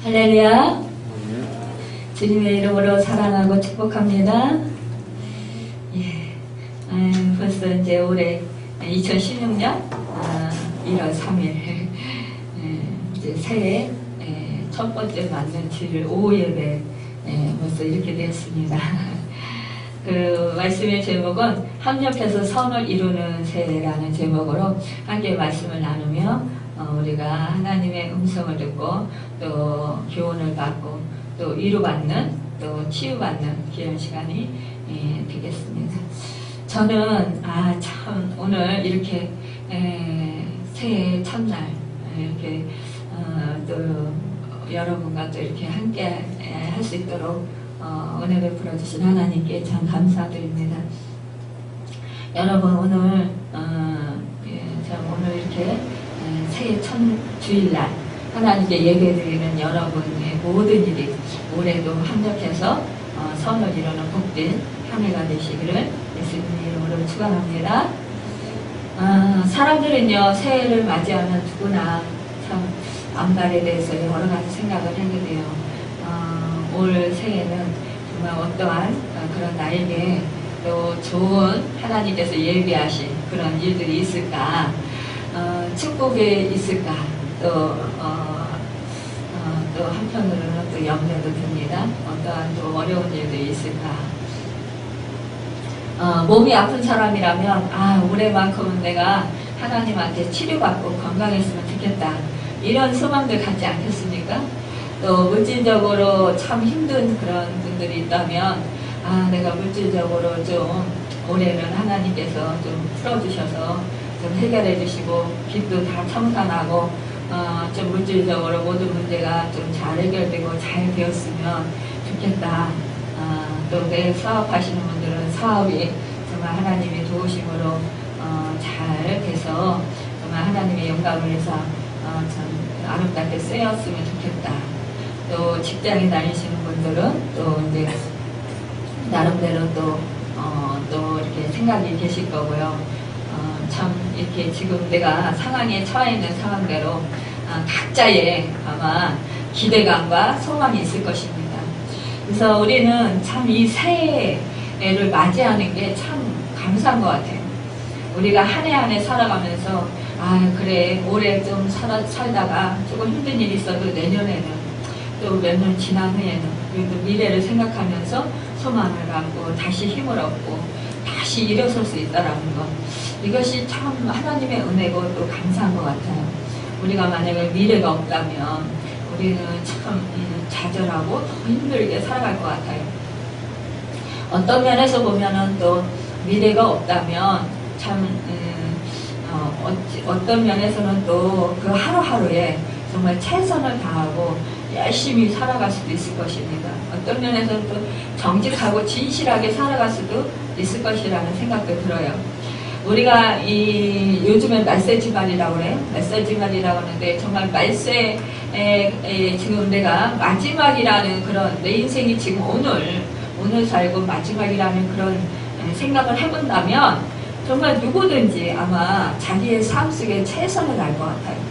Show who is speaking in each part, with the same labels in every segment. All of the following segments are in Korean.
Speaker 1: 할렐루야. 주님의 이름으로 사랑하고 축복합니다. 예, 벌써 이제 올해 2016년 1월 3일 이제 새해 첫 번째 맞는 주일 오후 예배 벌써 이렇게 되었습니다. 그 말씀의 제목은 합력해서 선을 이루는 새해라는 제목으로 함께 말씀을 나누며 우리가 하나님의 음성을 듣고 또 교훈을 받고 또 위로받는 또 치유받는 귀한 시간이 되겠습니다. 저는 참 오늘 이렇게 새해 첫날 이렇게 또 여러분과 또 이렇게 함께 할 수 있도록 은혜 베풀어 주신 하나님께 참 감사드립니다. 여러분 오늘 참 오늘 이렇게 새해 첫 주일날 하나님께 예배드리는 여러분의 모든 일이 올해도 합력해서 선을 이루는 복된 한 해가 되시기를 예수님의 이름으로 축원합니다. 사람들은요 새해를 맞이하면 누구나 참 앞날에 대해서 여러 가지 생각을 하게 돼요. 올 새해는 정말 어떠한 그런 나에게 또 좋은 하나님께서 예비하신 그런 일들이 있을까, 축복이 있을까, 또 한편으로는 또 염려도 듭니다. 어떠한 또 어려운 일들이 있을까. 몸이 아픈 사람이라면 올해만큼은 내가 하나님한테 치료받고 건강했으면 좋겠다, 이런 소망들 갖지 않겠습니까? 또 물질적으로 참 힘든 그런 분들이 있다면 내가 물질적으로 좀 올해는 하나님께서 좀 풀어주셔서 좀 해결해 주시고 빚도 다 청산하고 좀 물질적으로 모든 문제가 좀 잘 해결되고 잘 되었으면 좋겠다. 또 내 사업하시는 분들은 사업이 정말 하나님의 도우심으로 잘 돼서 정말 하나님의 영광을 위해서 참 아름답게 쓰였으면 좋겠다. 또 직장에 다니시는 분들은 또 이제 나름대로 또 이렇게 생각이 계실 거고요. 참 이렇게 지금 내가 상황에 처해 있는 상황대로 각자의 아마 기대감과 소망이 있을 것입니다. 그래서 우리는 참 이 새해를 맞이하는 게 참 감사한 것 같아요. 우리가 한 해 한 해 살아가면서 그래 올해 좀 살다가 조금 힘든 일이 있어도 내년에는 또 몇 년 지난 후에는 그래도 미래를 생각하면서 소망을 갖고 다시 힘을 얻고 다시 일어설 수 있다라는 것, 이것이 참 하나님의 은혜고 또 감사한 것 같아요. 우리가 만약에 미래가 없다면 우리는 참 좌절하고 더 힘들게 살아갈 것 같아요. 어떤 면에서 보면은 또 미래가 없다면 참 어떤 면에서는 또 그 하루하루에 정말 최선을 다하고 열심히 살아갈 수도 있을 것입니다. 어떤 면에서는 또 정직하고 진실하게 살아갈 수도 있을 것이라는 생각도 들어요. 우리가 요즘에 말세지말이라고 그래요. 말세지말이라고 하는데 정말 말세에 지금 내가 마지막이라는 그런 내 인생이 지금 오늘 살고 마지막이라는 그런 생각을 해본다면 정말 누구든지 아마 자기의 삶 속에 최선을 다할 것 같아요.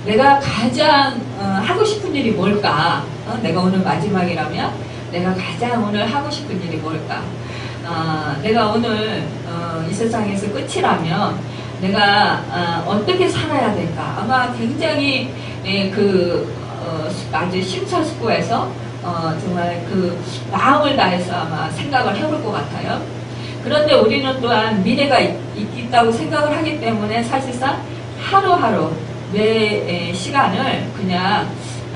Speaker 1: 내가 가장 하고 싶은 일이 뭘까? 내가 오늘 마지막이라면 내가 가장 오늘 하고 싶은 일이 뭘까? 내가 오늘 이 세상에서 끝이라면 내가 어떻게 살아야 될까? 아마 굉장히 아주 심사숙고해서 정말 그 마음을 다해서 아마 생각을 해볼 것 같아요. 그런데 우리는 또한 미래가 있다고 생각을 하기 때문에 사실상 하루하루 내 시간을 그냥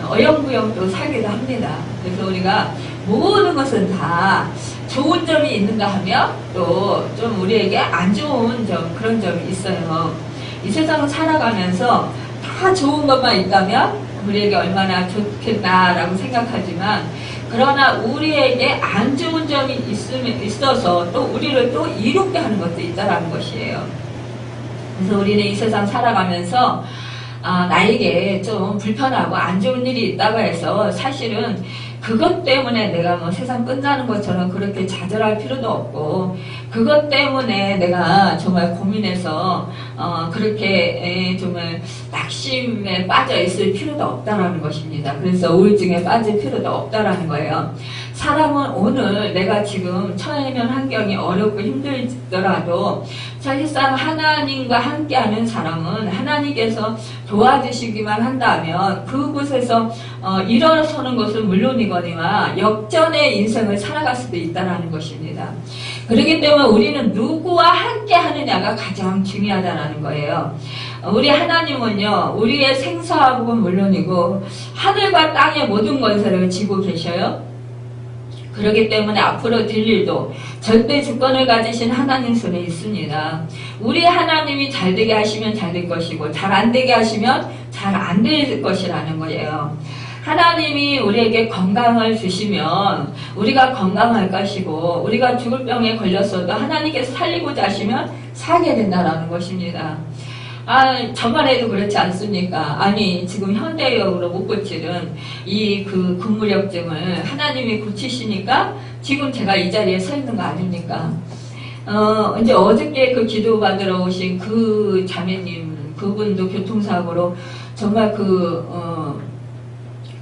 Speaker 1: 어영부영 또 살기도 합니다. 그래서 우리가 모든 것은 다 좋은 점이 있는가 하면 또 좀 우리에게 안 좋은 점, 그런 점이 있어요. 이 세상을 살아가면서 다 좋은 것만 있다면 우리에게 얼마나 좋겠다라고 생각하지만, 그러나 우리에게 안 좋은 점이 있어서 또 우리를 또 이롭게 하는 것도 있다라는 것이에요. 그래서 우리는 이 세상 살아가면서 나에게 좀 불편하고 안 좋은 일이 있다고 해서 사실은 그것 때문에 내가 뭐 세상 끝나는 것처럼 그렇게 좌절할 필요도 없고, 그것 때문에 내가 정말 고민해서 그렇게 정말 낙심에 빠져 있을 필요도 없다라는 것입니다. 그래서 우울증에 빠질 필요도 없다라는 거예요. 사람은 오늘 내가 지금 처해 있는 환경이 어렵고 힘들더라도 사실상 하나님과 함께하는 사람은 하나님께서 도와주시기만 한다면 그곳에서 일어서는 것은 물론이거니와 역전의 인생을 살아갈 수도 있다는 것입니다. 그렇기 때문에 우리는 누구와 함께 하느냐가 가장 중요하다는 거예요. 우리 하나님은요, 우리의 생사복은 물론이고 하늘과 땅의 모든 권세를 지고 계셔요. 그렇기 때문에 앞으로 될 일도 절대 주권을 가지신 하나님 손에 있습니다. 우리 하나님이 잘 되게 하시면 잘 될 것이고 잘 안 되게 하시면 잘 안 될 것이라는 거예요. 하나님이 우리에게 건강을 주시면 우리가 건강할 것이고, 우리가 죽을 병에 걸렸어도 하나님께서 살리고자 하시면 살게 된다는 것입니다. 저만 해도 그렇지 않습니까? 아니, 지금 현대역으로 못 고치는 이 그 근무력증을 하나님이 고치시니까 지금 제가 이 자리에 서 있는 거 아닙니까? 이제 어저께 그 기도 받으러 오신 그 자매님, 그분도 교통사고로 정말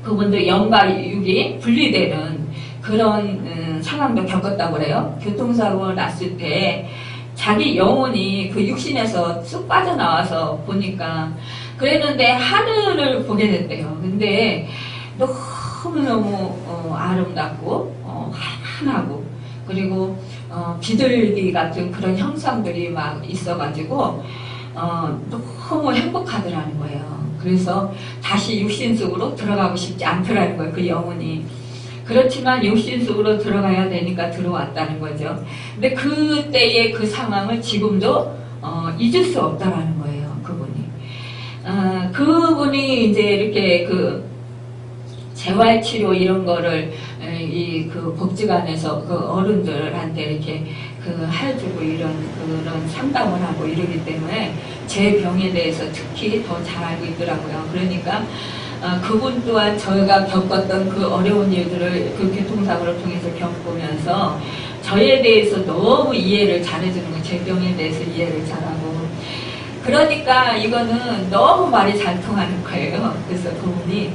Speaker 1: 그분도 영과 육이 분리되는 그런 상황도 겪었다고 그래요. 교통사고 났을 때 자기 영혼이 그 육신에서 쑥 빠져나와서 보니까 그랬는데 하늘을 보게 됐대요. 근데 너무너무 아름답고 환하고, 그리고 비둘기 같은 그런 형상들이 막 있어가지고 너무 행복하더라는 거예요. 그래서 다시 육신 속으로 들어가고 싶지 않더라는 거예요, 그 영혼이. 그렇지만 육신 속으로 들어가야 되니까 들어왔다는 거죠. 근데 그때의 그 상황을 지금도 잊을 수 없다라는 거예요, 그분이. 그분이 이제 이렇게 그 재활치료 이런 거를 그 복지관에서 그 어른들한테 이렇게 해주고 그런 상담을 하고 이러기 때문에 제 병에 대해서 특히 더 잘 알고 있더라고요. 그러니까 그분 또한 저희가 겪었던 그 어려운 일들을 그 교통사고를 통해서 겪으면서 저에 대해서 너무 이해를 잘해주는 거예요. 제 병에 대해서 이해를 잘하고. 그러니까 이거는 너무 말이 잘 통하는 거예요. 그래서 그분이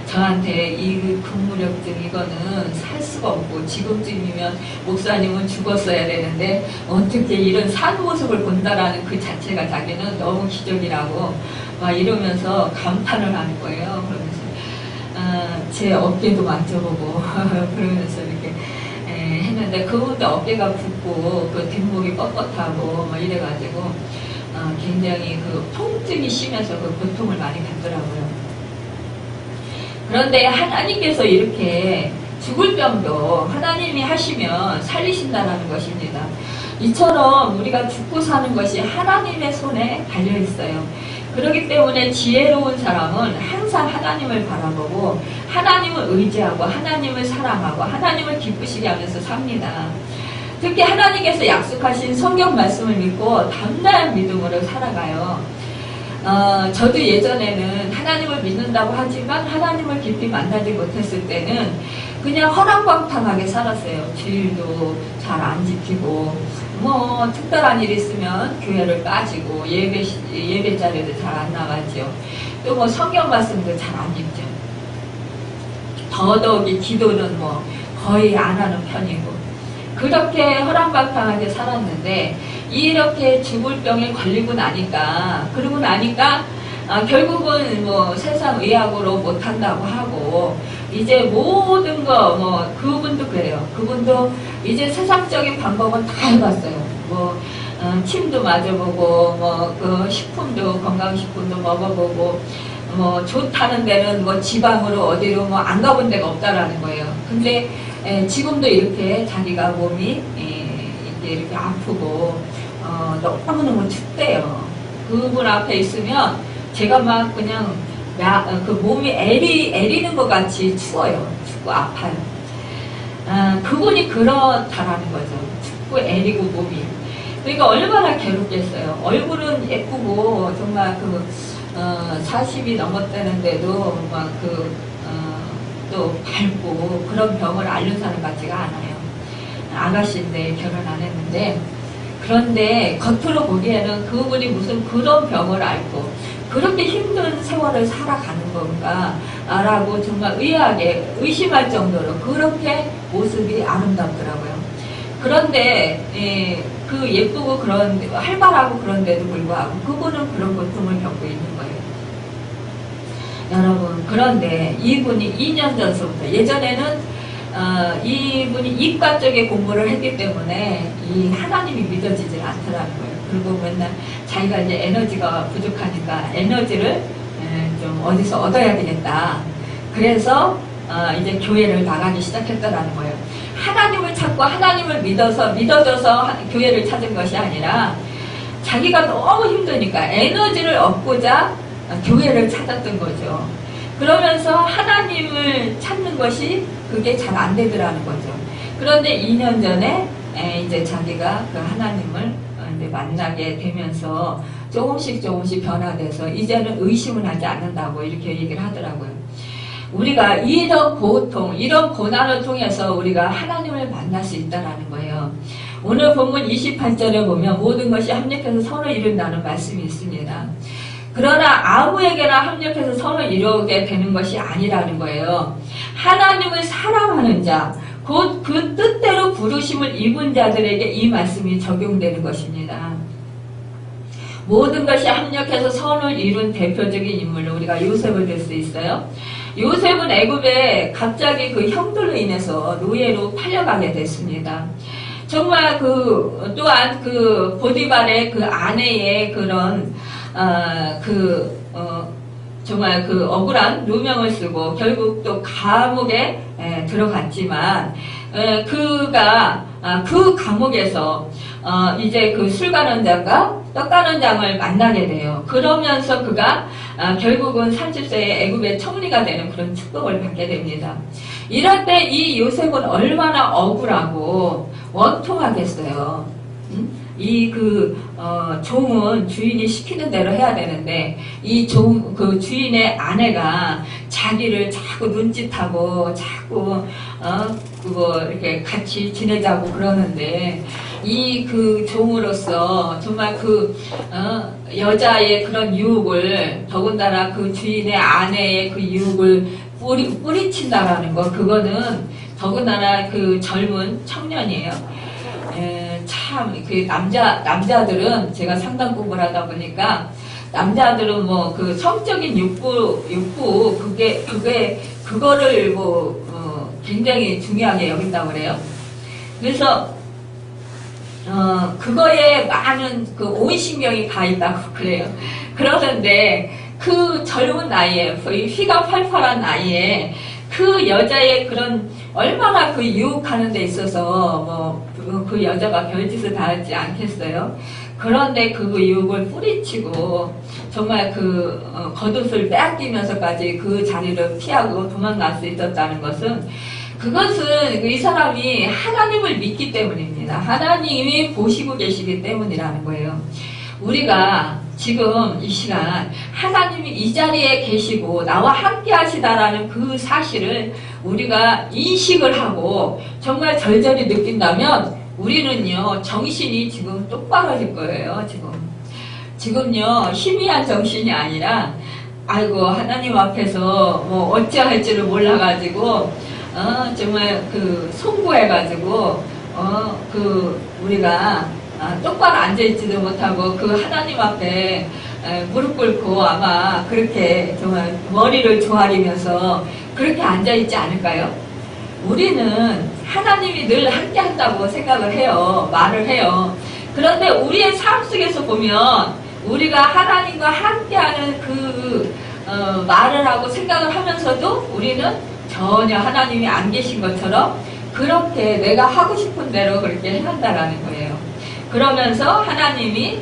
Speaker 1: 저한테 이 근무력증 이거는 살 수가 없고 지금쯤이면 목사님은 죽었어야 되는데 어떻게 이런 산 모습을 본다라는 그 자체가 자기는 너무 기적이라고 막 이러면서 감탄을 하는 거예요. 그러면서 제 어깨도 만져보고 그러면서 이렇게 했는데 그분도 어깨가 붓고 그 뒷목이 뻣뻣하고 막 이래가지고 굉장히 그 통증이 심해서 그 고통을 많이 받더라고요. 그런데 하나님께서 이렇게 죽을 병도 하나님이 하시면 살리신다는 것입니다. 이처럼 우리가 죽고 사는 것이 하나님의 손에 달려 있어요. 그렇기 때문에 지혜로운 사람은 항상 하나님을 바라보고 하나님을 의지하고 하나님을 사랑하고 하나님을 기쁘시게 하면서 삽니다. 특히 하나님께서 약속하신 성경 말씀을 믿고 담대한 믿음으로 살아가요. 저도 예전에는 하나님을 믿는다고 하지만 하나님을 깊이 만나지 못했을 때는 그냥 허랑방탕하게 살았어요. 주일도 잘 안 지키고, 뭐 특별한 일 있으면 교회를 빠지고 예배 자리도 잘 안 나가죠. 또 뭐 성경 말씀도 잘 안 읽죠. 더더욱이 기도는 뭐 거의 안 하는 편이고, 그렇게 허랑방탕하게 살았는데 이렇게 죽을 병에 걸리고 나니까 결국은 뭐 세상 의학으로 못한다고 하고 이제 모든 거 뭐 그분도 그래요. 그분도 이제 세상적인 방법은 다 해봤어요. 뭐 침도 맞아보고 뭐 그 식품도 건강식품도 먹어보고 뭐 좋다는 데는 뭐 지방으로 어디로 뭐 안 가본 데가 없다라는 거예요. 근데 지금도 이렇게 자기가 몸이 이렇게 아프고 너무너무 춥대요. 그분 앞에 있으면 제가 막 그냥 그 몸이 애리는 것 같이 추워요. 춥고 아파요. 그분이 그렇다라는 거죠. 춥고 애리고 몸이. 그러니까 얼마나 괴롭겠어요. 얼굴은 예쁘고 정말 40이 넘었다는데도 막 또 앓고 그런 병을 앓는 사람 같지가 않아요. 아가씨인데 결혼 안 했는데, 그런데 겉으로 보기에는 그분이 무슨 그런 병을 앓고 그렇게 힘든 세월을 살아가는 건가 라고 정말 의아하게 의심할 정도로 그렇게 모습이 아름답더라고요. 그런데 그 예쁘고 그런 활발하고 그런데도 불구하고 그분은 그런 고통을 겪고 있는 거예요. 여러분, 그런데 이분이 2년 전서부터, 예전에는 이분이 이과 쪽에 공부를 했기 때문에 이 하나님이 믿어지질 않더라는 거예요. 그리고 맨날 자기가 이제 에너지가 부족하니까 에너지를 좀 어디서 얻어야 되겠다. 그래서 이제 교회를 나가기 시작했다라는 거예요. 하나님을 찾고 하나님을 믿어져서 교회를 찾은 것이 아니라 자기가 너무 힘드니까 에너지를 얻고자 교회를 찾았던 거죠. 그러면서 하나님을 찾는 것이 그게 잘 안 되더라는 거죠. 그런데 2년 전에 이제 자기가 그 하나님을 이제 만나게 되면서 조금씩 변화돼서 이제는 의심을 하지 않는다고 이렇게 얘기를 하더라고요. 우리가 이런 고통, 이런 고난을 통해서 우리가 하나님을 만날 수 있다는 거예요. 오늘 본문 28절에 보면 모든 것이 합력해서 선을 이룬다는 말씀이 있습니다. 그러나 아무에게나 합력해서 선을 이루게 되는 것이 아니라는 거예요. 하나님을 사랑하는 자, 곧 그 뜻대로 부르심을 입은 자들에게 이 말씀이 적용되는 것입니다. 모든 것이 합력해서 선을 이룬 대표적인 인물로 우리가 요셉을 들 수 있어요. 요셉은 애굽에 갑자기 그 형들로 인해서 노예로 팔려가게 됐습니다. 정말 또한 보디발의 그 아내의 그런 정말 그 억울한 누명을 쓰고 결국 또 감옥에 들어갔지만 그가 그 감옥에서 이제 그 술 가는 장과 떡 가는 장을 만나게 돼요. 그러면서 그가 결국은 30세에 애굽의 청리가 되는 그런 축복을 받게 됩니다. 이럴 때 이 요셉은 얼마나 억울하고 원통하겠어요. 종은 주인이 시키는 대로 해야 되는데, 그 주인의 아내가 자기를 자꾸 눈짓하고, 자꾸, 이렇게 같이 지내자고 그러는데, 그 종으로서 정말 여자의 그런 유혹을, 더군다나 그 주인의 아내의 그 유혹을 뿌리친다라는 거, 그거는 더군다나 그 젊은 청년이에요. 참, 남자들은 제가 상담 공부를 하다 보니까, 남자들은 성적인 욕구, 그거를 굉장히 중요하게 여긴다고 그래요. 그래서, 그거에 많은 온 신경이 가 있다고 그래요. 그러는데, 그 젊은 나이에, 휘가 팔팔한 나이에, 그 여자의 그런, 얼마나 유혹하는 데 있어서, 그 여자가 별짓을 다 하지 않겠어요? 그런데 그 유혹을 뿌리치고 정말 겉옷을 빼앗기면서까지 그 자리를 피하고 도망갈 수 있었다는 것은, 그것은 이 사람이 하나님을 믿기 때문입니다. 하나님이 보시고 계시기 때문이라는 거예요. 우리가 지금 이 시간 하나님이 이 자리에 계시고 나와 함께 하시다라는 그 사실을 우리가 인식을 하고 정말 절절히 느낀다면 우리는요, 정신이 지금 똑바로질 거예요. 지금요, 희미한 정신이 아니라, 아이고, 하나님 앞에서 어찌할지를 몰라가지고, 정말 송구해가지고, 우리가 똑바로 앉아있지도 못하고 그 하나님 앞에 무릎 꿇고 아마 그렇게 정말 머리를 조아리면서 그렇게 앉아있지 않을까요? 우리는 하나님이 늘 함께 한다고 생각을 해요. 말을 해요. 그런데 우리의 삶 속에서 보면 우리가 하나님과 함께하는 말을 하고 생각을 하면서도 우리는 전혀 하나님이 안 계신 것처럼 그렇게 내가 하고 싶은 대로 그렇게 해한다라는 거예요. 그러면서 하나님이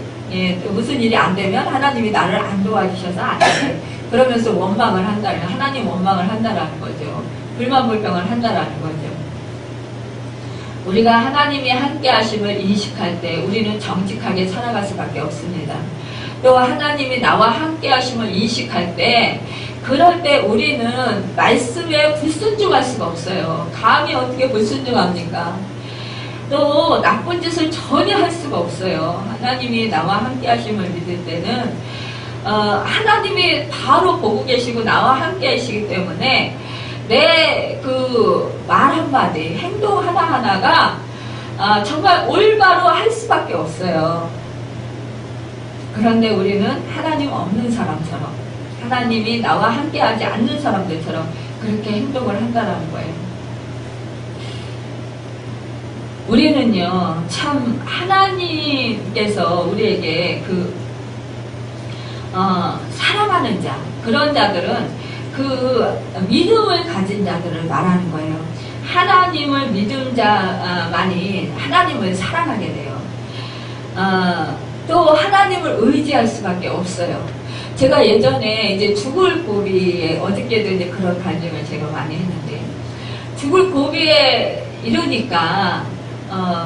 Speaker 1: 무슨 일이 안 되면 하나님이 나를 안 도와주셔서 안 돼. 그러면서 원망을 한다는, 하나님 원망을 한다라는 거죠. 불만불평을 한다라는 거죠. 우리가 하나님이 함께 하심을 인식할 때 우리는 정직하게 살아갈 수밖에 없습니다. 또 하나님이 나와 함께 하심을 인식할 때 그럴 때 우리는 말씀에 불순종할 수가 없어요. 감히 어떻게 불순종합니까? 또 나쁜 짓을 전혀 할 수가 없어요. 하나님이 나와 함께 하심을 믿을 때는 하나님이 바로 보고 계시고 나와 함께 하시기 때문에 내 그 말 한마디, 행동 하나하나가 정말 올바로 할 수밖에 없어요. 그런데 우리는 하나님 없는 사람처럼, 하나님이 나와 함께 하지 않는 사람들처럼 그렇게 행동을 한다는 거예요. 우리는요, 참 하나님께서 우리에게 사랑하는 자, 그런 자들은 그 믿음을 가진 자들을 말하는 거예요. 하나님을 믿은 자만이 하나님을 사랑하게 돼요. 또 하나님을 의지할 수밖에 없어요. 제가 예전에 이제 죽을 고비에, 어저께도 이제 그런 간증을 제가 많이 했는데, 죽을 고비에 이르니까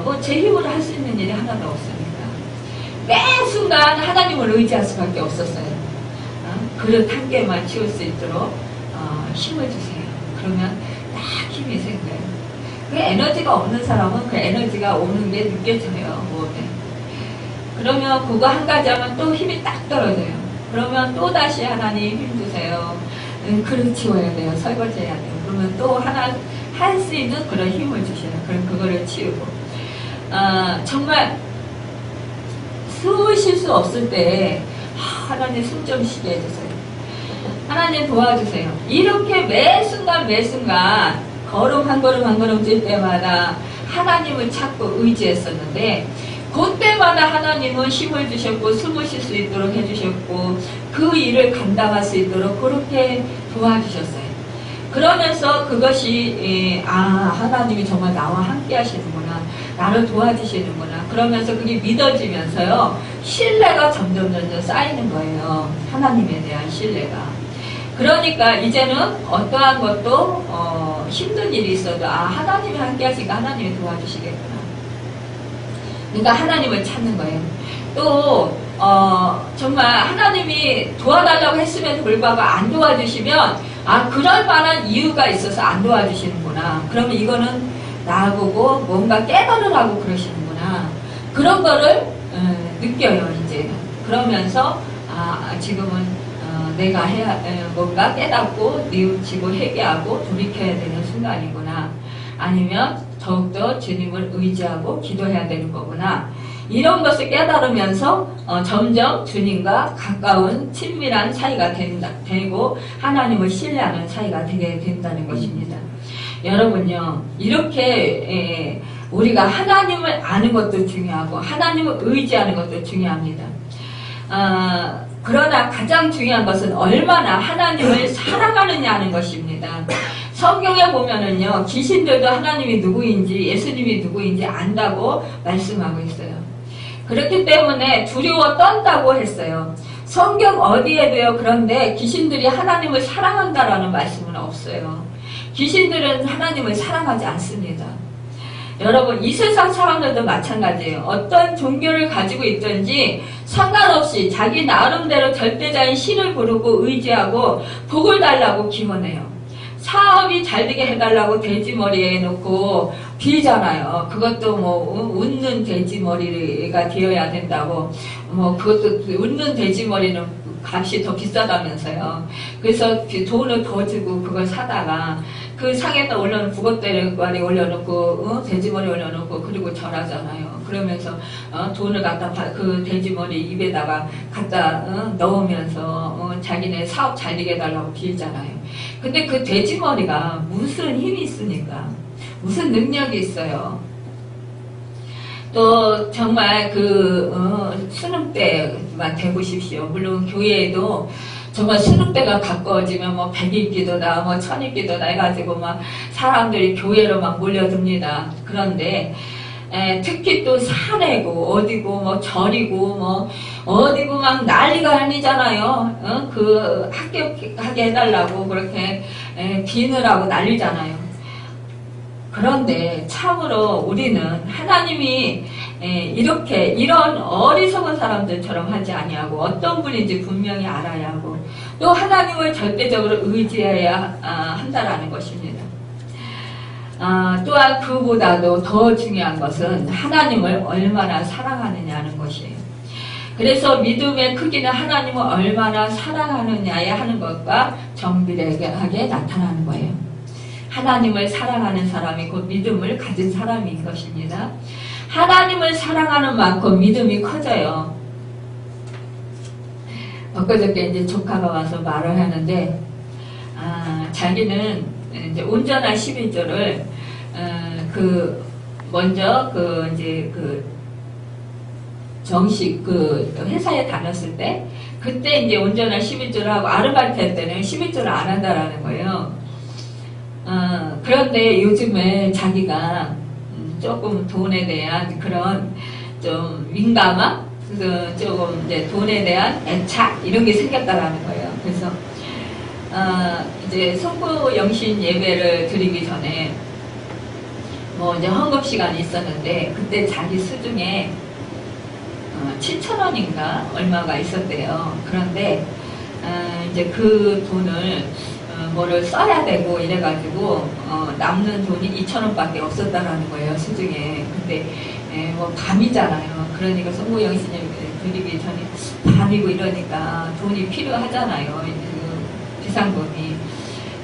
Speaker 1: 뭐 제 힘으로 할 수 있는 일이 하나도 없으니까 매 순간 하나님을 의지할 수밖에 없었어요. 그릇 한 개만 치울 수 있도록 힘을 주세요. 그러면 딱 힘이 생겨요. 그 에너지가 없는 사람은 그 에너지가 오는 게 느껴져요. 몸에. 그러면 그거 한 가지 하면 또 힘이 딱 떨어져요. 그러면 또 다시 하나님 힘 주세요. 그릇 치워야 돼요. 설거지 해야 돼요. 그러면 또 하나 할 수 있는 그런 힘을 주셔요. 그럼 그거를 치우고. 정말 숨을 쉴 수 없을 때 하나님 숨 좀 쉬게 해주세요. 하나님 도와주세요. 이렇게 매 순간 걸음 한 걸음 뛸 때마다 하나님을 찾고 의지했었는데, 그때마다 하나님은 힘을 주셨고 숨을 쉴 수 있도록 해주셨고 그 일을 감당할 수 있도록 그렇게 도와주셨어요. 그러면서 그것이 하나님이 정말 나와 함께 하시는구나, 나를 도와주시는구나, 그러면서 그게 믿어지면서요, 신뢰가 점점 쌓이는 거예요. 하나님에 대한 신뢰가. 그러니까 이제는 어떠한 것도 힘든 일이 있어도 하나님이 함께 하시니까 하나님이 도와주시겠구나. 그러니까 하나님을 찾는 거예요. 또 정말 하나님이 도와달라고 했음에도 불구하고 안 도와주시면 그럴 만한 이유가 있어서 안 도와주시는구나. 그러면 이거는 나보고 뭔가 깨달으라고 그러시는구나. 그런 거를 느껴요. 이제 그러면서 지금은 내가 뭔가 깨닫고 뉘우치고 회개하고 돌이켜야 되는 순간이구나. 아니면 더욱더 주님을 의지하고 기도해야 되는 거구나. 이런 것을 깨달으면서 점점 주님과 가까운 친밀한 사이가 되고 하나님을 신뢰하는 사이가 되게 된다는 것입니다. 여러분요, 이렇게 우리가 하나님을 아는 것도 중요하고 하나님을 의지하는 것도 중요합니다. 그러나 가장 중요한 것은 얼마나 하나님을 사랑하느냐 하는 것입니다. 성경에 보면은요, 귀신들도 하나님이 누구인지, 예수님이 누구인지 안다고 말씀하고 있어요. 그렇기 때문에 두려워 떤다고 했어요. 성경 어디에도요, 그런데 귀신들이 하나님을 사랑한다라는 말씀은 없어요. 귀신들은 하나님을 사랑하지 않습니다. 여러분, 이 세상 사람들도 마찬가지예요. 어떤 종교를 가지고 있든지 상관없이 자기 나름대로 절대자인 신을 부르고 의지하고 복을 달라고 기원해요. 사업이 잘 되게 해달라고 돼지머리에 놓고 빌잖아요. 그것도 뭐 웃는 돼지머리가 되어야 된다고, 그것도 웃는 돼지머리는 값이 더 비싸다면서요. 그래서 돈을 더 주고 그걸 사다가 그 상에다 올려놓고, 북엇대가리 올려놓고, 돼지머리 올려놓고, 그리고 절하잖아요. 그러면서, 돈을 갖다, 그 돼지머리 입에다가 갖다, 넣으면서, 자기네 사업 잘 되게 해달라고 빌잖아요. 근데 그 돼지머리가 무슨 힘이 있습니까? 무슨 능력이 있어요? 또, 정말 수능 때만 되보십시오. 물론 교회에도 정말 수능 때가 가까워지면 100일 기도다, 1000일 기도다 해가지고 막 사람들이 교회로 막 몰려듭니다. 그런데 특히 또 산에고 어디고 절이고 어디고 막 난리가 아니잖아요. 그 합격하게 해달라고 그렇게 비느라고 난리잖아요. 그런데 참으로 우리는 하나님이 이런 어리석은 사람들처럼 하지 아니하고 어떤 분인지 분명히 알아야 하고 또 하나님을 절대적으로 의지해야 한다라는 것입니다. 또한 그보다도 더 중요한 것은 하나님을 얼마나 사랑하느냐는 것이에요. 그래서 믿음의 크기는 하나님을 얼마나 사랑하느냐에 하는 것과 정비례하게 나타나는 거예요. 하나님을 사랑하는 사람이 곧 믿음을 가진 사람인 것입니다. 하나님을 사랑하는 만큼 믿음이 커져요. 엊그저께 이제 조카가 와서 말을 하는데, 자기는 이제 온전한 11조를, 먼저 정식 회사에 다녔을 때, 그때 이제 온전한 11조를 하고 아르바이트 할 때는 11조를 안 한다라는 거예요. 그런데 요즘에 자기가 조금 돈에 대한 그런 좀 민감함? 조금 이제 돈에 대한 애착? 이런 게 생겼다라는 거예요. 그래서, 이제 성부영신 예배를 드리기 전에 이제 헌금 시간이 있었는데, 그때 자기 수중에 7,000원인가 얼마가 있었대요. 그런데, 이제 그 돈을 뭐를 써야 되고 이래가지고 남는 돈이 2,000원밖에 없었다라는 거예요, 수중에. 근데 뭐 밤이잖아요. 그러니까 성부영신을 드리기 전에 밤이고 이러니까 돈이 필요하잖아요, 그 비상금이.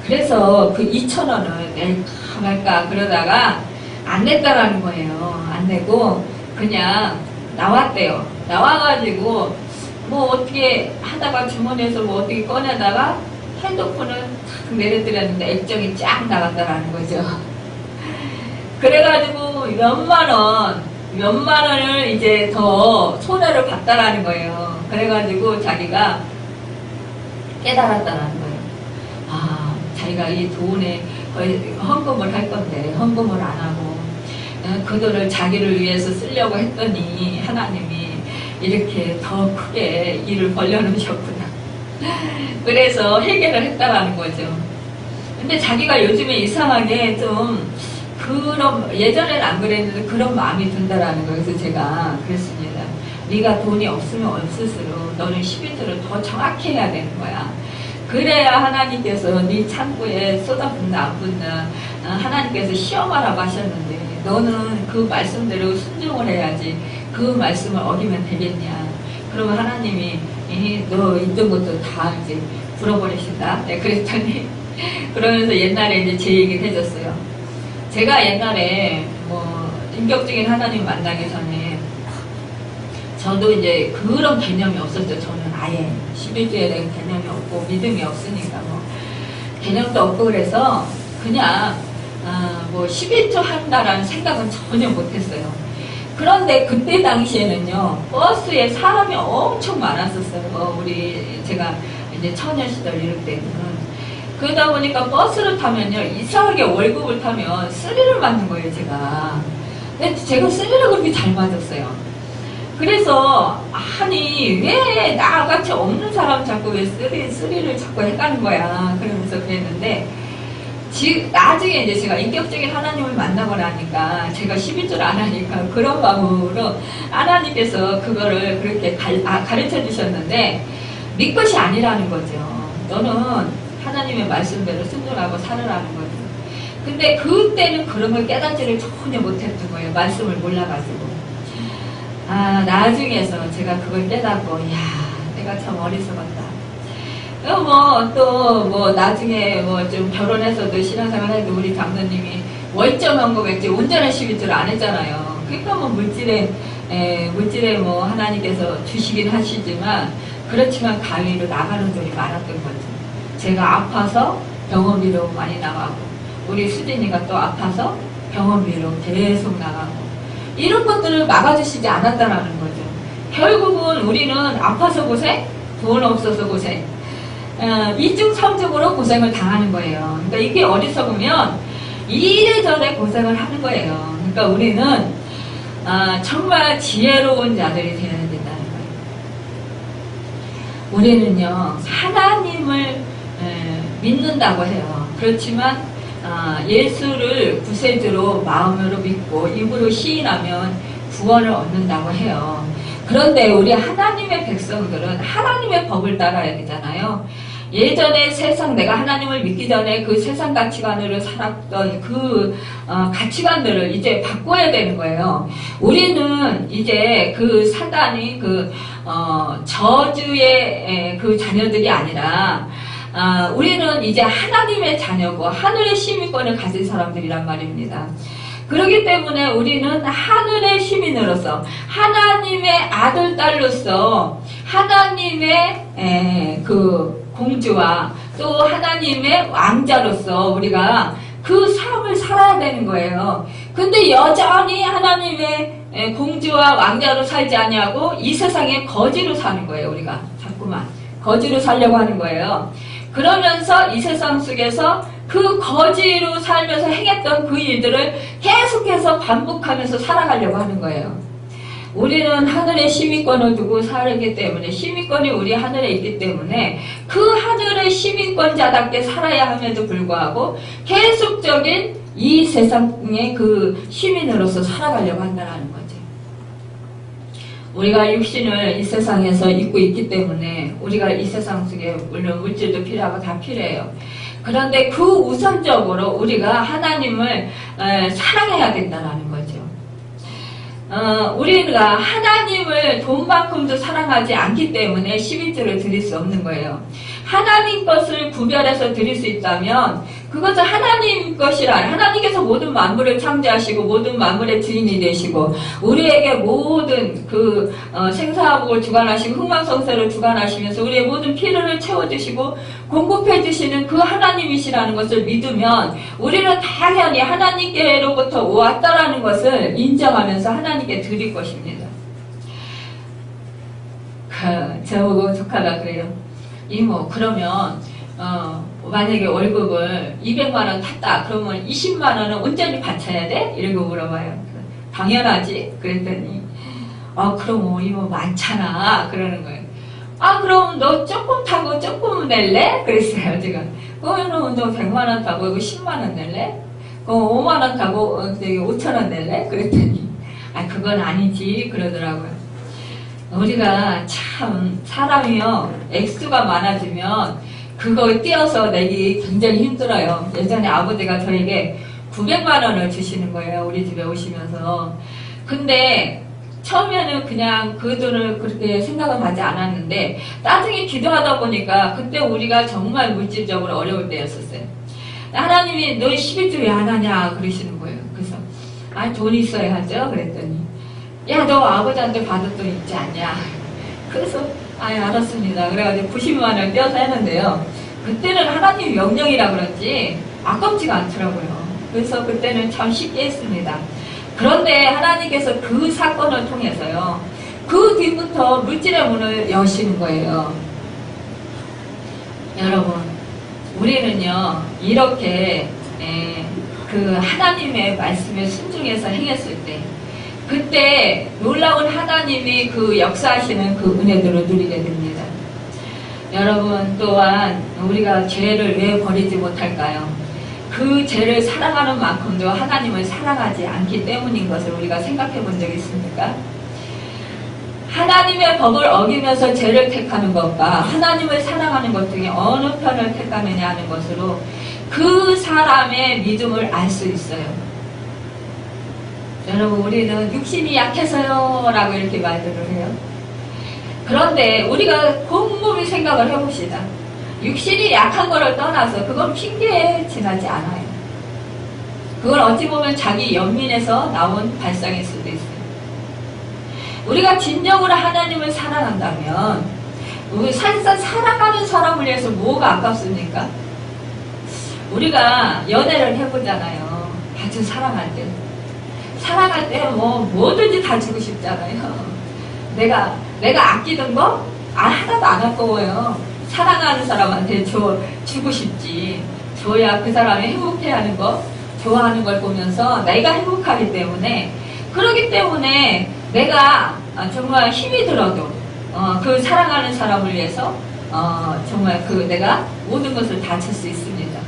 Speaker 1: 그래서 그 2,000원을 낼까 말까 그러다가 안 냈다라는 거예요. 안 내고 그냥 나왔대요. 나와가지고 뭐 어떻게 하다가 주머니에서 뭐 어떻게 꺼내다가 핸드폰을 탁 내려드렸는데 액정이 쫙 나갔다라는 거죠. 그래가지고 몇만 원을 이제 더 손해를 봤다라는 거예요. 그래가지고 자기가 깨달았다라는 거예요. 자기가 이 돈에 헌금을 할 건데 헌금을 안 하고 그 돈을 자기를 위해서 쓰려고 했더니 하나님이 이렇게 더 크게 일을 벌려놓으셨구나. 그래서 해결을 했다라는 거죠. 근데 자기가 요즘에 이상하게 좀 예전에는 안 그랬는데 그런 마음이 든다라는 거예요. 그래서 제가 그랬습니다. 네가 돈이 없으면 없을수록 너는 11조를 더 정확히 해야 되는 거야. 그래야 하나님께서 네 창고에 쏟아붓나 안 붙나 하나님께서 시험하라고 하셨는데 너는 그 말씀대로 순종을 해야지 그 말씀을 어기면 되겠냐. 그러면 하나님이 너 있던 것도 다 이제 불어버리신다. 네, 그랬더니 그러면서 옛날에 이제 제 얘기를 해줬어요. 제가 옛날에 인격적인 하나님 만나기 전에 저도 이제 그런 개념이 없었죠. 저는 아예 11조에 대한 개념이 없고 믿음이 없으니까 개념도 없고 그래서 그냥 11조 한다라는 생각은 전혀 못했어요. 그런데 그때 당시에는요, 버스에 사람이 엄청 많았었어요. 제가 이제 처녀 시절 이럴 때는. 그러다 보니까 버스를 타면요, 이상하게 월급을 타면 스릴을 맞는 거예요, 제가. 근데 제가 스릴을 그렇게 잘 맞았어요. 그래서, 왜 나같이 없는 사람 자꾸 왜 스릴을 자꾸 해가는 거야. 그러면서 그랬는데, 나중에 이제 제가 인격적인 하나님을 만나고 나니까 제가 11조를 안 하니까 그런 마음으로 하나님께서 그거를 그렇게 가르쳐 주셨는데 네 것이 아니라는 거죠. 너는 하나님의 말씀대로 순종하고 살으라는 거죠. 근데 그때는 그런 걸 깨닫지를 전혀 못했던 거예요. 말씀을 몰라가지고. 나중에서 제가 그걸 깨닫고 내가 참 어리석었다. 나중에 좀 결혼해서도 신앙생활 해도 우리 장로님이 월점 헌금했지 온전한 11조를 안 했잖아요. 그러니까 물질에 하나님께서 주시긴 하시지만 그렇지만 가위로 나가는 돈이 많았던 거죠. 제가 아파서 병원비로 많이 나가고 우리 수진이가 또 아파서 병원비로 계속 나가고 이런 것들을 막아주시지 않았다라는 거죠. 결국은 우리는 아파서 고생, 돈 없어서 고생 이중 삼중으로 고생을 당하는 거예요. 그러니까 이게 어리석으면 이래저래 고생을 하는 거예요. 그러니까 우리는 정말 지혜로운 자들이 되어야 된다는 거예요. 우리는요 하나님을 믿는다고 해요. 그렇지만 예수를 구세주로 마음으로 믿고 입으로 시인하면 구원을 얻는다고 해요. 그런데 우리 하나님의 백성들은 하나님의 법을 따라야 되잖아요. 예전에 세상, 내가 하나님을 믿기 전에 그 세상 가치관으로 살았던 그 가치관들을 이제 바꿔야 되는 거예요. 우리는 이제 그 사단이 저주의 그 자녀들이 아니라 우리는 이제 하나님의 자녀고 하늘의 시민권을 가진 사람들이란 말입니다. 그렇기 때문에 우리는 하늘의 시민으로서 하나님의 아들, 딸로서 하나님의 그 공주와 또 하나님의 왕자로서 우리가 그 삶을 살아야 되는 거예요. 근데 여전히 하나님의 공주와 왕자로 살지 아니하고 이 세상에 거지로 사는 거예요. 우리가 자꾸만 거지로 살려고 하는 거예요. 그러면서 이 세상 속에서 그 거지로 살면서 행했던 그 일들을 계속해서 반복하면서 살아가려고 하는 거예요. 우리는 하늘의 시민권을 두고 살기 때문에, 시민권이 우리 하늘에 있기 때문에 그 하늘의 시민권자답게 살아야 함에도 불구하고 계속적인 이 세상의 그 시민으로서 살아가려고 한다는 거죠. 우리가 육신을 이 세상에서 입고 있기 때문에 우리가 이 세상 속에 물론 물질도 필요하고 다 필요해요. 그런데 그 우선적으로 우리가 하나님을 사랑해야 된다는 거죠. 우리가 하나님을 돈만큼도 사랑하지 않기 때문에 11조를 드릴 수 없는 거예요. 하나님 것을 구별해서 드릴 수 있다면 그것은 하나님 것이라, 하나님께서 모든 만물을 창조하시고 모든 만물의 주인이 되시고 우리에게 모든 그 생사복을 주관하시고 흥망성쇠를 주관하시면서 우리의 모든 필요를 채워주시고 공급해 주시는 그 하나님이시라는 것을 믿으면 우리는 당연히 하나님께로부터 왔다라는 것을 인정하면서 하나님께 드릴 것입니다. 저보고 조카가 그래요. 이모, 그러면 만약에 월급을 200만원 탔다 그러면 20만원은 온전히 바쳐야 돼? 이러고 물어봐요. 당연하지. 그랬더니 그럼 이모 많잖아 그러는 거예요. 그럼 너 조금 타고 조금 낼래? 그랬어요. 제가 그러면 너 100만원 타고 이거 10만원 낼래? 그럼 5만원 타고 5천원 낼래? 그랬더니 그건 아니지 그러더라고요. 우리가 참 사람이요 액수가 많아지면 그거 띄어서 내기 굉장히 힘들어요. 예전에 아버지가 저에게 900만원을 주시는 거예요. 우리 집에 오시면서. 근데 처음에는 그냥 그 돈을 그렇게 생각은 하지 않았는데 나중에 기도하다 보니까 그때 우리가 정말 물질적으로 어려울 때였었어요. 하나님이 너 11조 왜 안 하냐 그러시는 거예요. 그래서 돈 있어야 하죠. 그랬더니 야, 너 아버지한테 받은 돈 있지 않냐? 그래서 알았습니다. 그래가지고 90만원 떼어서 했는데요. 그때는 하나님 명령이라 그런지 아깝지가 않더라고요. 그래서 그때는 참 쉽게 했습니다. 그런데 하나님께서 그 사건을 통해서요. 그 뒤부터 물질의 문을 여시는 거예요. 여러분, 우리는요. 이렇게 그 하나님의 말씀에 순종해서 행했을 때 그때 놀라운 하나님이 그 역사하시는 그 은혜들을 누리게 됩니다. 여러분 또한 우리가 죄를 왜 버리지 못할까요? 그 죄를 사랑하는 만큼도 하나님을 사랑하지 않기 때문인 것을 우리가 생각해 본 적 있습니까? 하나님의 법을 어기면서 죄를 택하는 것과 하나님을 사랑하는 것 중에 어느 편을 택하느냐 하는 것으로 그 사람의 믿음을 알 수 있어요. 여러분, 우리는 육신이 약해서요 라고 이렇게 말들을 해요. 그런데 우리가 곰곰이 생각을 해봅시다. 육신이 약한 거를 떠나서 그건 핑계에 지나지 않아요. 그건 어찌 보면 자기 연민에서 나온 발상일 수도 있어요. 우리가 진정으로 하나님을 사랑한다면 우리 사랑하는 사람을 위해서 뭐가 아깝습니까? 우리가 연애를 해보잖아요. 아주 사랑할 때. 사랑할 때 뭐든지 다 주고 싶잖아요. 내가 아끼던 거 하나도 안 아까워요. 사랑하는 사람한테 주고 싶지. 줘야 그 사람이 행복해하는 거, 좋아하는 걸 보면서 내가 행복하기 때문에, 그러기 때문에 내가 정말 힘이 들어도 그 사랑하는 사람을 위해서 정말 내가 모든 것을 다 줄 수 있습니다.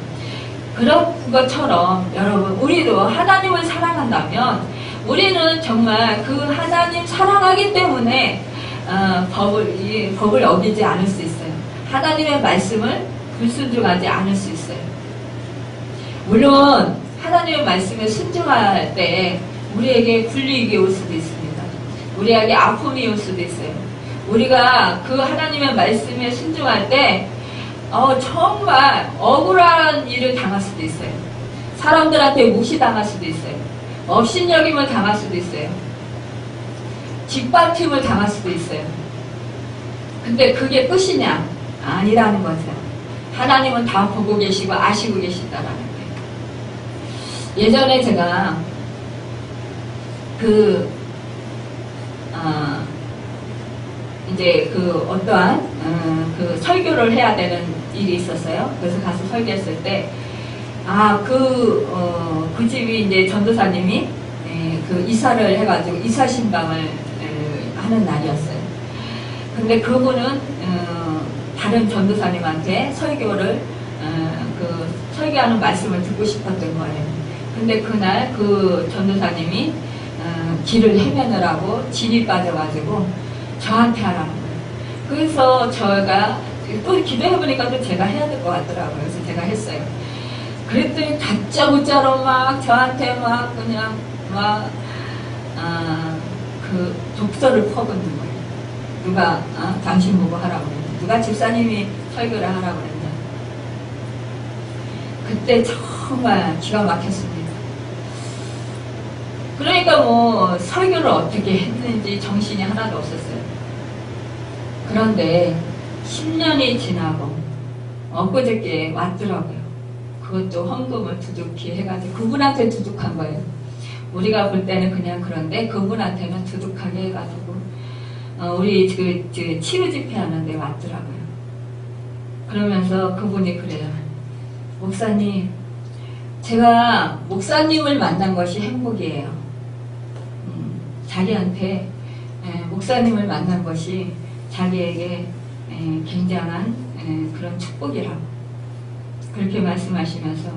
Speaker 1: 그런 것처럼 여러분 우리도 하나님을 사랑한다면 우리는 정말 그 하나님 사랑하기 때문에 법을 어기지 않을 수 있어요. 하나님의 말씀을 불순종하지 않을 수 있어요. 물론 하나님의 말씀에 순종할 때 우리에게 불이익이 올 수도 있습니다. 우리에게 아픔이 올 수도 있어요. 우리가 그 하나님의 말씀에 순종할 때 정말 억울한 일을 당할 수도 있어요. 사람들한테 무시당할 수도 있어요. 업신여김을 당할 수도 있어요. 뒷받침을 당할 수도 있어요. 근데 그게 끝이냐? 아니라는 거죠. 하나님은 다 보고 계시고 아시고 계시다라는 거예요. 예전에 제가 이제 어떠한 설교를 해야 되는 일이 있었어요. 그래서 가서 설교했을 때 그 집이 이제 전도사님이 이사를 해가지고 이사 신방을 하는 날이었어요. 근데 그분은 다른 전도사님한테 설교하는 말씀을 듣고 싶었던 거예요. 근데 그날 그 전도사님이 길을 헤매느라고 진이 빠져가지고 저한테 하라는 거예요. 그래서 저희가 또 기도해보니까 또 제가 해야 될 것 같더라고요. 그래서 제가 했어요. 그랬더니 다짜고짜로 막 저한테 막 그냥 그 독서를 퍼붓는 거예요. 누가 당신 보고 하라고 그랬냐, 누가 집사님이 설교를 하라고 그랬냐. 그때 정말 기가 막혔습니다. 그러니까 뭐 설교를 어떻게 했는지 정신이 하나도 없었어요. 그런데 10년이 지나고 엊그저께 왔더라고요. 그것도 헌금을 두둑히 해가지고 그분한테 두둑한 거예요. 우리가 볼 때는 그냥 그런데 그분한테는 두둑하게 해가지고 우리 치유 집회 하는데 왔더라고요. 그러면서 그분이 그래요. 목사님, 제가 목사님을 만난 것이 행복이에요. 자기한테 목사님을 만난 것이 자기에게 굉장한 그런 축복이라고 그렇게 말씀하시면서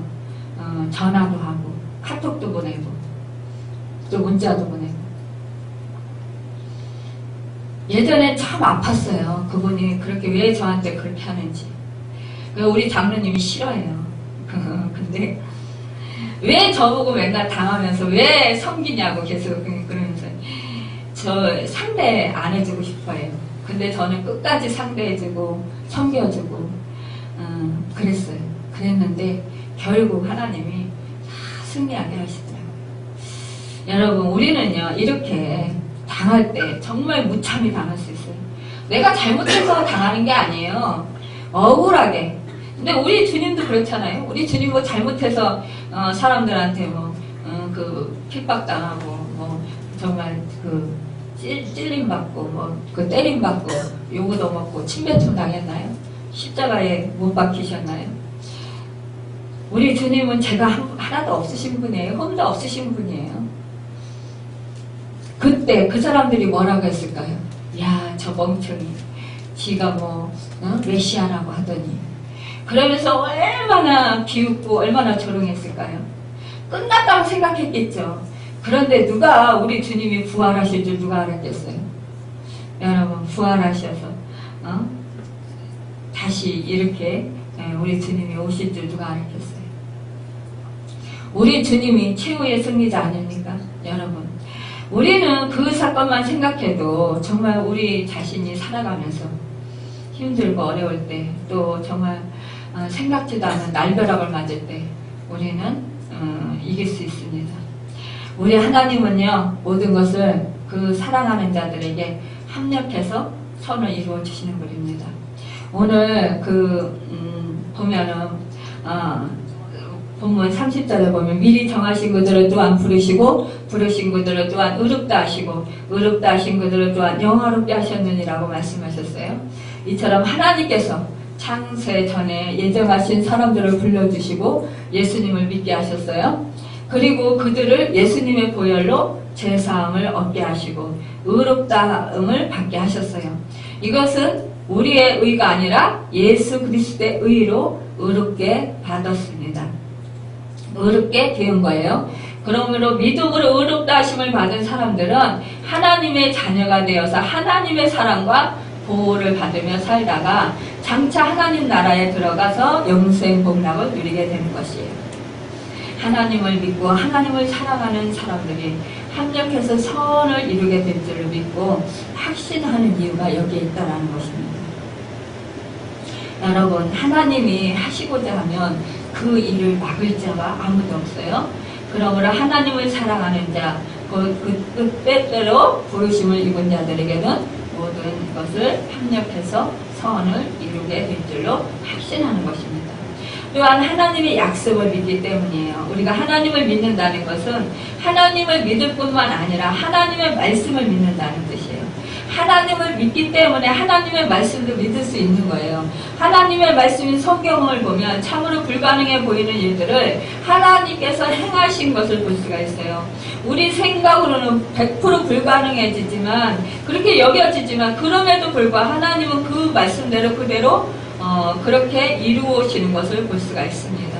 Speaker 1: 전화도 하고 카톡도 보내고 또 문자도 보내고. 예전에 참 아팠어요. 그분이 그렇게 왜 저한테 그렇게 하는지. 우리 장로님이 싫어해요. 근데 왜 저보고 맨날 당하면서 왜 섬기냐고 계속 그러면서 저 상대 안 해주고 싶어요. 근데 저는 끝까지 상대해주고 섬겨주고 그랬어요. 그랬는데 결국 하나님이 다 승리하게 하시더라고요. 여러분 우리는요 이렇게 당할 때 정말 무참히 당할 수 있어요. 내가 잘못해서 당하는 게 아니에요. 억울하게. 근데 우리 주님도 그렇잖아요. 우리 주님 뭐 잘못해서 사람들한테 핍박당하고 정말 찔림 받고 때림 받고 요구도 먹고 침뱉음 당했나요? 십자가에 못 박히셨나요? 우리 주님은 죄가 하나도 없으신 분이에요. 흠도 없으신 분이에요. 그때 그 사람들이 뭐라고 했을까요? 야, 저 멍청이 지가 메시아라고 하더니. 그러면서 얼마나 비웃고 얼마나 조롱했을까요? 끝났다고 생각했겠죠. 그런데 누가 우리 주님이 부활하실 줄 누가 알았겠어요? 여러분 부활하셔서 다시 이렇게 우리 주님이 오실 줄 누가 알았겠어요? 우리 주님이 최후의 승리자 아닙니까? 여러분 우리는 그 사건만 생각해도 정말 우리 자신이 살아가면서 힘들고 어려울 때 또 정말 생각지도 않은 날벼락을 맞을 때 우리는 이길 수 있습니다. 우리 하나님은요 모든 것을 그 사랑하는 자들에게 합력해서 선을 이루어 주시는 분입니다. 오늘 보면은 본문 30절에 보면 미리 정하신 그들을 또한 부르시고 부르신 그들을 또한 의롭다 하시고 의롭다 하신 그들을 또한 영화롭게 하셨느니라고 말씀하셨어요. 이처럼 하나님께서 창세 전에 예정하신 사람들을 불러주시고 예수님을 믿게 하셨어요. 그리고 그들을 예수님의 보혈로 죄사함을 얻게 하시고 의롭다함을 받게 하셨어요. 이것은 우리의 의가 아니라 예수 그리스도의 의로 의롭게 받았습니다. 의롭게 되은 거예요. 그러므로 믿음으로 의롭다 하심을 받은 사람들은 하나님의 자녀가 되어서 하나님의 사랑과 보호를 받으며 살다가 장차 하나님 나라에 들어가서 영생 복락을 누리게 되는 것이에요. 하나님을 믿고 하나님을 사랑하는 사람들이 합력해서 선을 이루게 될 줄을 믿고 확신하는 이유가 여기에 있다는 것입니다. 여러분, 하나님이 하시고자 하면 그 일을 막을 자가 아무도 없어요. 그러므로 하나님을 사랑하는 자, 그 때때로 부르심을 입은 자들에게는 모든 것을 협력해서 선을 이루게 될 줄로 확신하는 것입니다. 또한 하나님의 약속을 믿기 때문이에요. 우리가 하나님을 믿는다는 것은 하나님을 믿을 뿐만 아니라 하나님의 말씀을 믿는다는 뜻이에요. 하나님을 믿기 때문에 하나님의 말씀도 믿을 수 있는 거예요. 하나님의 말씀인 성경을 보면 참으로 불가능해 보이는 일들을 하나님께서 행하신 것을 볼 수가 있어요. 우리 생각으로는 100% 불가능해지지만 그렇게 여겨지지만 그럼에도 불구하고 하나님은 그 말씀대로 그대로 그렇게 이루어지는 것을 볼 수가 있습니다.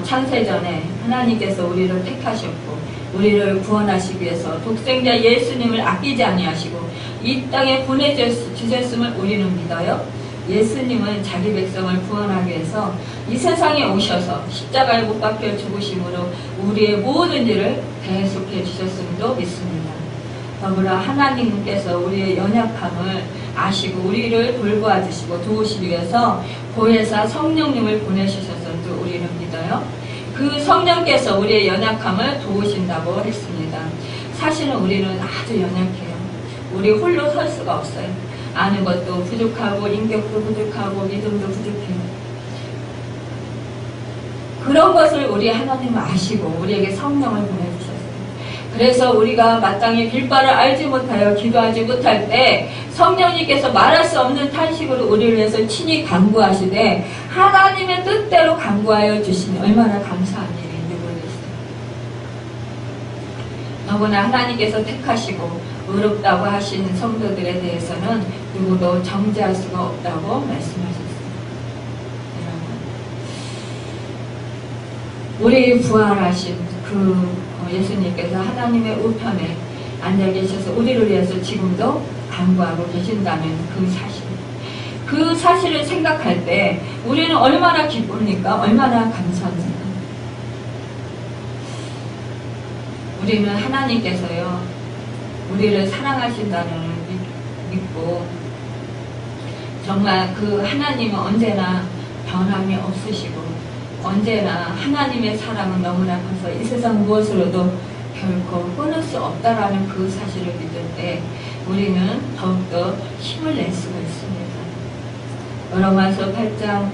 Speaker 1: 창세전에 하나님께서 우리를 택하셨고 우리를 구원하시기 위해서 독생자 예수님을 아끼지 아니하시고 이 땅에 보내주셨음을 우리는 믿어요. 예수님은 자기 백성을 구원하기 위해서 이 세상에 오셔서 십자가에 못 박혀 죽으심으로 우리의 모든 일을 대속해 주셨음도 믿습니다. 더불어 하나님께서 우리의 연약함을 아시고 우리를 돌보아 주시고 도우시기 위해서 보혜사 성령님을 보내주셨음도 우리는 믿어요. 그 성령께서 우리의 연약함을 도우신다고 했습니다. 사실은 우리는 아주 연약해요. 우리 홀로 설 수가 없어요. 아는 것도 부족하고 인격도 부족하고 믿음도 부족해요. 그런 것을 우리 하나님은 아시고 우리에게 성령을 보내주셨어요. 그래서 우리가 마땅히 빌바를 알지 못하여 기도하지 못할 때 성령님께서 말할 수 없는 탄식으로 우리를 위해서 친히 간구하시되 하나님의 뜻대로 간구하여 주시니 얼마나 감사한 일인지 모르겠어요. 너무나 하나님께서 택하시고 의롭다고 하신 성도들에 대해서는 누구도 정죄할 수가 없다고 말씀하셨어요. 우리 부활하신 그 예수님께서 하나님의 우편에 앉아 계셔서 우리를 위해서 지금도 간구하고 계신다는 그 사실을 생각할 때 우리는 얼마나 기쁩니까? 얼마나 감사합니까? 우리는 하나님께서요 우리를 사랑하신다는 믿고 정말 그 하나님은 언제나 변함이 없으시고 언제나 하나님의 사랑은 너무나 커서 이 세상 무엇으로도 결코 끊을 수 없다라는 그 사실을 믿을 때 우리는 더욱더 힘을 낼 수가 있습니다. 로마서 8장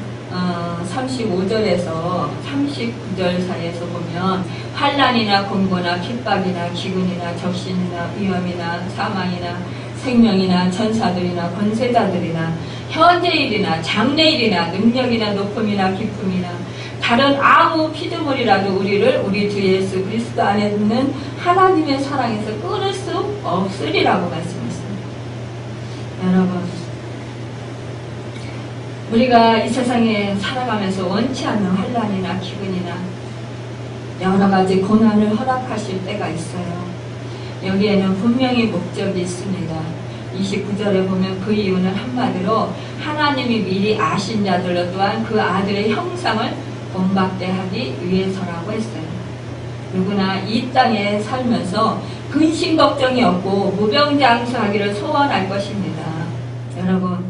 Speaker 1: 35절에서 39절 사이에서 보면 환난이나 공고나 핍박이나 기근이나 적신이나 위험이나 사망이나 생명이나 전사들이나 권세자들이나 현재일이나 장래일이나 능력이나 높음이나 기쁨이나 다른 아무 피조물이라도 우리를 우리 주 예수 그리스도 안에 있는 하나님의 사랑에서 끊을 수 없으리라고 말씀했습니다. 여러분, 우리가 이 세상에 살아가면서 원치 않는 환난이나 기근이나 여러 가지 고난을 허락하실 때가 있어요. 여기에는 분명히 목적이 있습니다. 29절에 보면 그 이유는 한마디로 하나님이 미리 아신 자들로 또한 그 아들의 형상을 본받게 하기 위해서라고 했어요. 누구나 이 땅에 살면서 근심 걱정이 없고 무병장수하기를 소원할 것입니다. 여러분,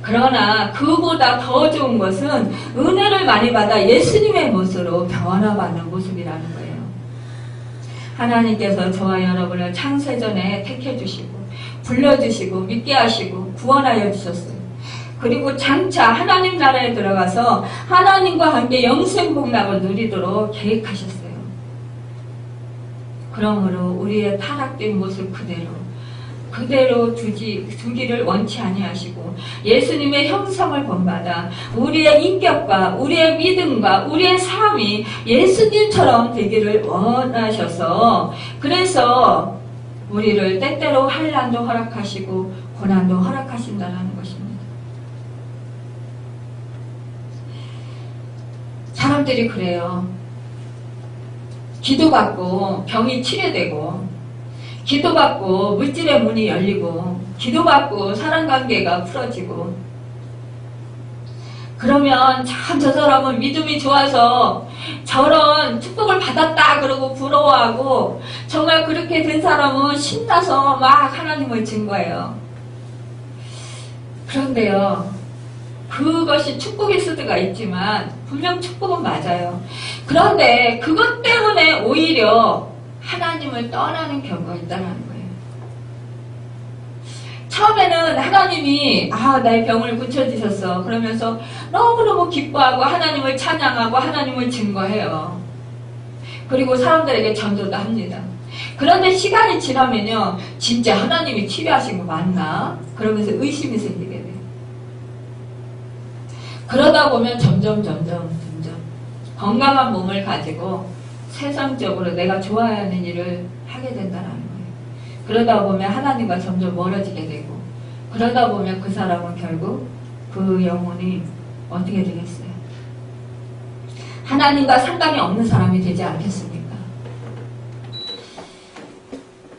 Speaker 1: 그러나 그보다 더 좋은 것은 은혜를 많이 받아 예수님의 모습으로 변화받는 모습이라는 거예요. 하나님께서 저와 여러분을 창세전에 택해주시고 불러주시고 믿게 하시고 구원하여 주셨어요. 그리고 장차 하나님 나라에 들어가서 하나님과 함께 영생복락을 누리도록 계획하셨어요. 그러므로 우리의 타락된 모습 그대로 두기를 원치 아니하시고 예수님의 형상을 본받아 우리의 인격과 우리의 믿음과 우리의 삶이 예수님처럼 되기를 원하셔서 그래서 우리를 때때로 환난도 허락하시고 고난도 허락하신다는 것입니다. 사람들이 그래요. 기도받고 병이 치료되고, 기도받고 물질의 문이 열리고, 기도받고 사랑관계가 풀어지고, 그러면 참 저 사람은 믿음이 좋아서 저런 축복을 받았다 그러고 부러워하고, 정말 그렇게 된 사람은 신나서 막 하나님을 증거해요. 그런데요, 그것이 축복일 수도 있지만 분명 축복은 맞아요. 그런데 그것 때문에 오히려 하나님을 떠나는 경우가 있다는 거예요. 처음에는 하나님이 나의 병을 고쳐주셨어 그러면서 너무너무 기뻐하고 하나님을 찬양하고 하나님을 증거해요. 그리고 사람들에게 전도도 합니다. 그런데 시간이 지나면요, 진짜 하나님이 치료하신 거 맞나? 그러면서 의심이 생기게 돼요. 그러다 보면 점점 건강한 몸을 가지고 세상적으로 내가 좋아야 하는 일을 하게 된다는 거예요. 그러다 보면 하나님과 점점 멀어지게 되고, 그러다 보면 그 사람은 결국 그 영혼이 어떻게 되겠어요? 하나님과 상관이 없는 사람이 되지 않겠습니까?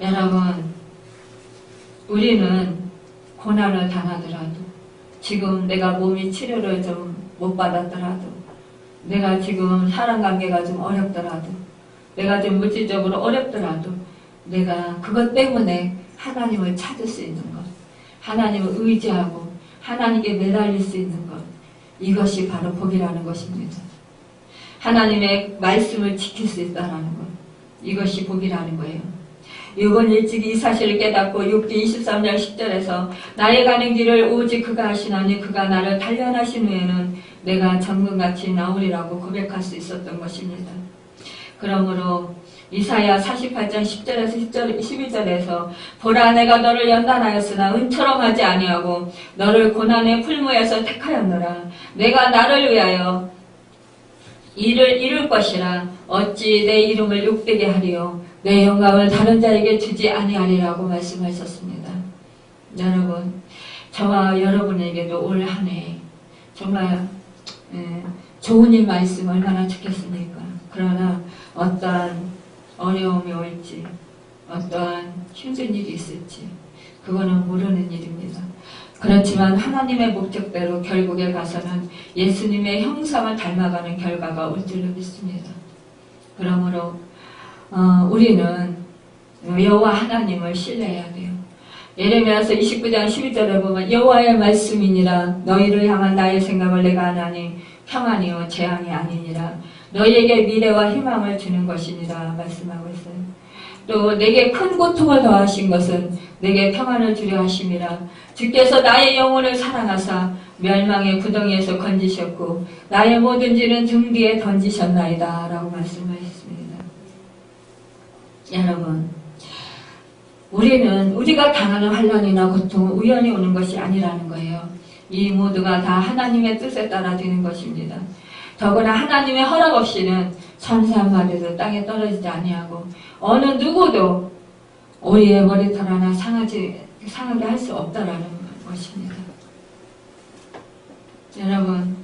Speaker 1: 여러분, 우리는 고난을 당하더라도, 지금 내가 몸이 치료를 좀 못 받았더라도, 내가 지금 사람관계가 좀 어렵더라도, 내가 좀 물질적으로 어렵더라도, 내가 그것 때문에 하나님을 찾을 수 있는 것, 하나님을 의지하고 하나님께 매달릴 수 있는 것, 이것이 바로 복이라는 것입니다. 하나님의 말씀을 지킬 수 있다는 것, 이것이 복이라는 거예요. 욥은 일찍이 이 사실을 깨닫고 욥기 23장 10절에서 나의 가는 길을 오직 그가 하시나니 그가 나를 단련하신 후에는 내가 정금같이 나오리라고 고백할 수 있었던 것입니다. 그러므로 이사야 48장 10절에서 11절에서 보라 내가 너를 연단하였으나 은처럼 하지 아니하고 너를 고난의 풀무에서 택하였노라. 내가 나를 위하여 일을 이룰 것이라. 어찌 내 이름을 욕되게 하리요 내 영광을 다른 자에게 주지 아니하리라고 말씀하셨습니다. 여러분, 저와 여러분에게도 올 한 해 정말 좋은 일 말씀 얼마나 좋겠습니까? 그러나 어떠한 어려움이 올지, 어떠한 힘든 일이 있을지 그거는 모르는 일입니다. 그렇지만 하나님의 목적대로 결국에 가서는 예수님의 형상을 닮아가는 결과가 올 줄로 믿습니다. 그러므로 우리는 여호와 하나님을 신뢰해야 돼요. 예레미야서 29장 12절에 보면 여호와의 말씀이니라 너희를 향한 나의 생각을 내가 아나니 평안이요 재앙이 아니니라 너희에게 미래와 희망을 주는 것이니라 말씀하고 있어요. 또 내게 큰 고통을 더하신 것은 내게 평안을 주려 하심이라. 주께서 나의 영혼을 사랑하사 멸망의 구덩이에서 건지셨고 나의 모든 죄는 등 뒤에 던지셨나이다 라고 말씀하셨습니다. 여러분, 우리가 당하는 환난이나 고통은 우연히 오는 것이 아니라는 거예요. 이 모두가 다 하나님의 뜻에 따라 되는 것입니다. 더구나 하나님의 허락 없이는 천사 한 마리도 땅에 떨어지지 아니하고 어느 누구도 오리의 머리털 하나 상하게 할 수 없다라는 것입니다. 여러분,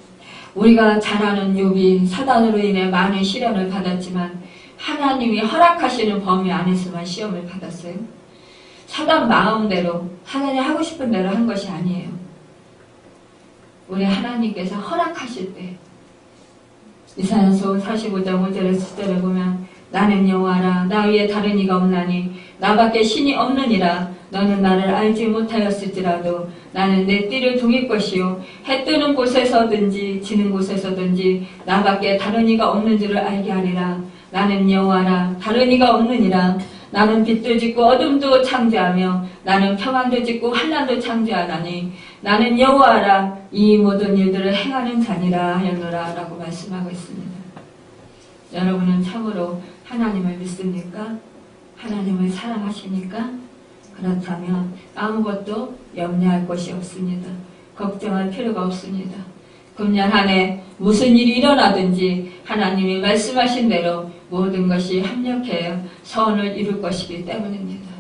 Speaker 1: 우리가 잘 아는 욥이 사단으로 인해 많은 시련을 받았지만 하나님이 허락하시는 범위 안에서만 시험을 받았어요. 사단 마음대로 하나님 하고 싶은 대로 한 것이 아니에요. 우리 하나님께서 허락하실 때 이사야서 45장 5절에서 10절에 보면 나는 여호와라 나 위에 다른 이가 없나니 나밖에 신이 없느니라. 너는 나를 알지 못하였을지라도 나는 내 띠를 동일 것이요 해 뜨는 곳에서든지 지는 곳에서든지 나밖에 다른 이가 없는 줄을 알게 하리라. 나는 여호와라 다른 이가 없느니라. 나는 빛도 짓고 어둠도 창조하며 나는 평안도 짓고 환난도 창조하나니 나는 여호와라 이 모든 일들을 행하는 자니라 하였노라 라고 말씀하고 있습니다. 여러분은 참으로 하나님을 믿습니까? 하나님을 사랑하십니까? 그렇다면 아무것도 염려할 것이 없습니다. 걱정할 필요가 없습니다. 금년 한 해 무슨 일이 일어나든지 하나님이 말씀하신 대로 모든 것이 합력해 선을 이룰 것이기 때문입니다.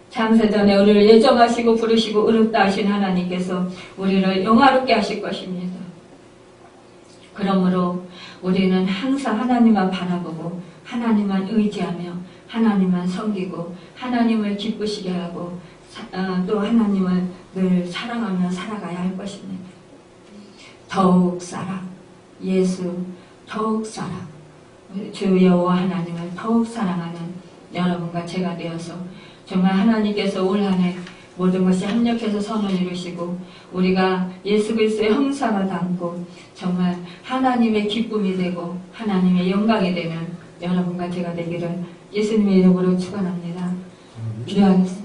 Speaker 1: 창세전에 우리를 예정하시고 부르시고 의롭다 하신 하나님께서 우리를 영화롭게 하실 것입니다. 그러므로 우리는 항상 하나님만 바라보고 하나님만 의지하며 하나님만 섬기고 하나님을 기쁘시게 하고 또 하나님을 늘 사랑하며 살아가야 할 것입니다. 더욱 사랑, 예수 더욱 사랑, 주 여호와 하나님을 더욱 사랑하는 여러분과 제가 되어서 정말 하나님께서 올 한 해 모든 것이 합력해서 선을 이루시고 우리가 예수 그리스도의 형상을 담고 정말 하나님의 기쁨이 되고 하나님의 영광이 되는 여러분과 제가 되기를 예수님의 이름으로 축원합니다. 기도하겠습니다.